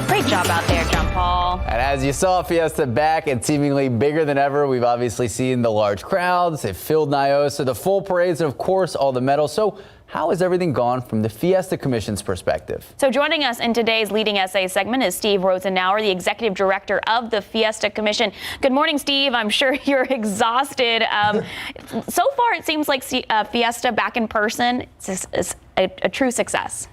Great job out there, John Paul. And as you saw Fiesta back and seemingly bigger than ever, we've obviously seen the large crowds. They've filled Niosa, the full parades, and of course, all the medals. So how has everything gone from the Fiesta Commission's perspective? So joining us in today's Leading SA segment is Steve Rosenauer, the executive director of the Fiesta Commission. Good morning, Steve. I'm sure you're exhausted. So far, it seems like Fiesta back in person is a true success.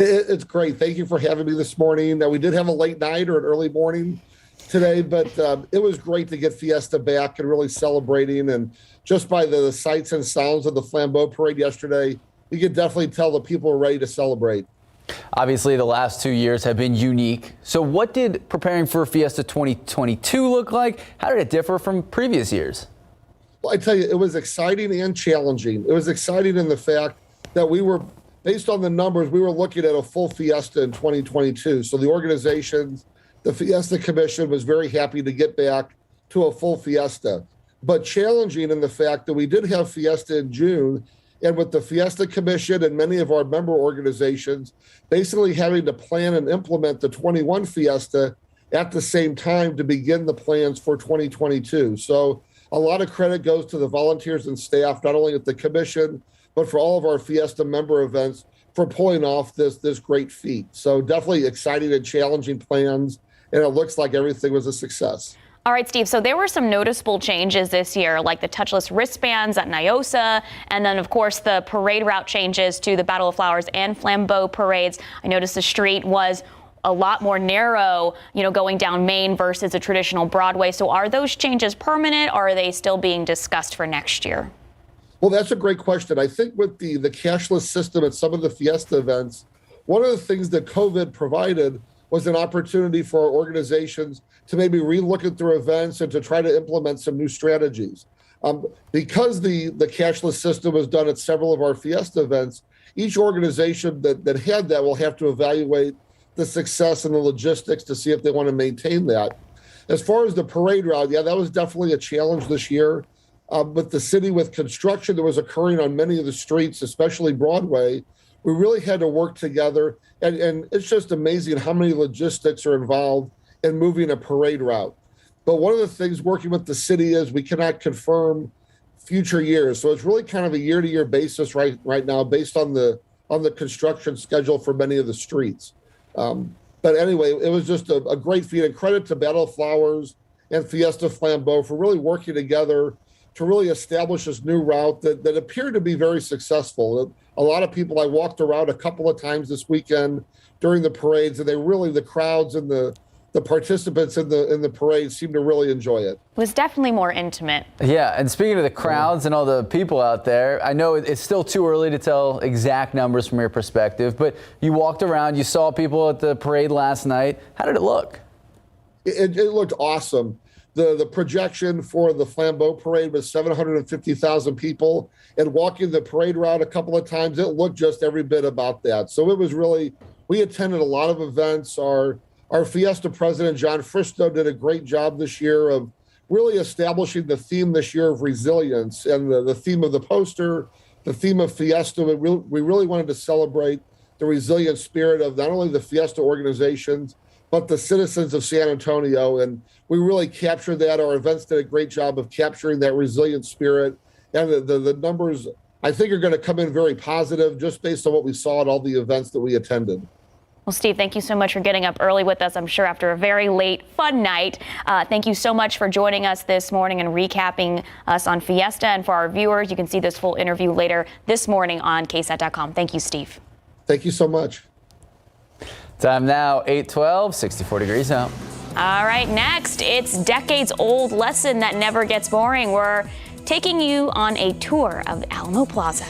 It's great. Thank you for having me this morning. We did have a late night or an early morning today, but it was great to get Fiesta back and really celebrating. And just by the sights and sounds of the Flambeau Parade yesterday, you could definitely tell that people are ready to celebrate. Obviously, the last 2 years have been unique. So what did preparing for Fiesta 2022 look like? How did it differ from previous years? Well, I tell you, it was exciting and challenging. It was exciting in the fact that we were, based on the numbers, we were looking at a full Fiesta in 2022. So the organizations, the Fiesta Commission was very happy to get back to a full Fiesta, but challenging in the fact that we did have Fiesta in June, and with the Fiesta Commission and many of our member organizations basically having to plan and implement the 21 Fiesta at the same time to begin the plans for 2022. So a lot of credit goes to the volunteers and staff, not only at the commission, but for all of our Fiesta member events for pulling off this great feat. So definitely exciting and challenging plans, and it looks like everything was a success. All right, Steve, so there were some noticeable changes this year, like the touchless wristbands at Niosa, and then, of course, the parade route changes to the Battle of Flowers and Flambeau parades. I noticed the street was a lot more narrow, going down Main versus a traditional Broadway. So are those changes permanent, or are they still being discussed for next year? Well, that's a great question. I think with the cashless system at some of the Fiesta events, one of the things that COVID provided was an opportunity for our organizations to maybe relook at their events and to try to implement some new strategies. Because the cashless system was done at several of our Fiesta events, each organization that had that will have to evaluate the success and the logistics to see if they want to maintain that. As far as the parade route, yeah, that was definitely a challenge this year. With the city, with construction that was occurring on many of the streets, especially Broadway, we really had to work together. And it's just amazing how many logistics are involved in moving a parade route. But one of the things working with the city is we cannot confirm future years. So it's really kind of a year-to-year basis right now based on the construction schedule for many of the streets. But anyway, it was just a great feat, and credit to Battle of Flowers and Fiesta Flambeau for really working together to really establish this new route that appeared to be very successful. A lot of people, I walked around a couple of times this weekend during the parades, and the crowds and the participants in the parade seemed to really enjoy it. It was definitely more intimate. Yeah, and speaking of the crowds and all the people out there, I know it's still too early to tell exact numbers from your perspective, but you walked around, you saw people at the parade last night. How did it look? It looked awesome. The projection for the Flambeau parade was 750,000 people, and walking the parade route a couple of times, it looked just every bit about that. So it was really, we attended a lot of events. Our Fiesta president, John Fristow, did a great job this year of really establishing the theme this year of resilience, and the theme of the poster, the theme of Fiesta. We really wanted to celebrate the resilient spirit of not only the Fiesta organizations, but the citizens of San Antonio. And we really captured that. Our events did a great job of capturing that resilient spirit. And the numbers, I think, are going to come in very positive just based on what we saw at all the events that we attended. Well, Steve, thank you so much for getting up early with us, I'm sure after a very late, fun night. Thank you so much for joining us this morning and recapping us on Fiesta. And for our viewers, you can see this full interview later this morning on ksat.com. Thank you, Steve. Thank you so much. Time now, 8:12, 64 degrees out. All right, next, it's decades-old lesson that never gets boring. We're taking you on a tour of Alamo Plaza.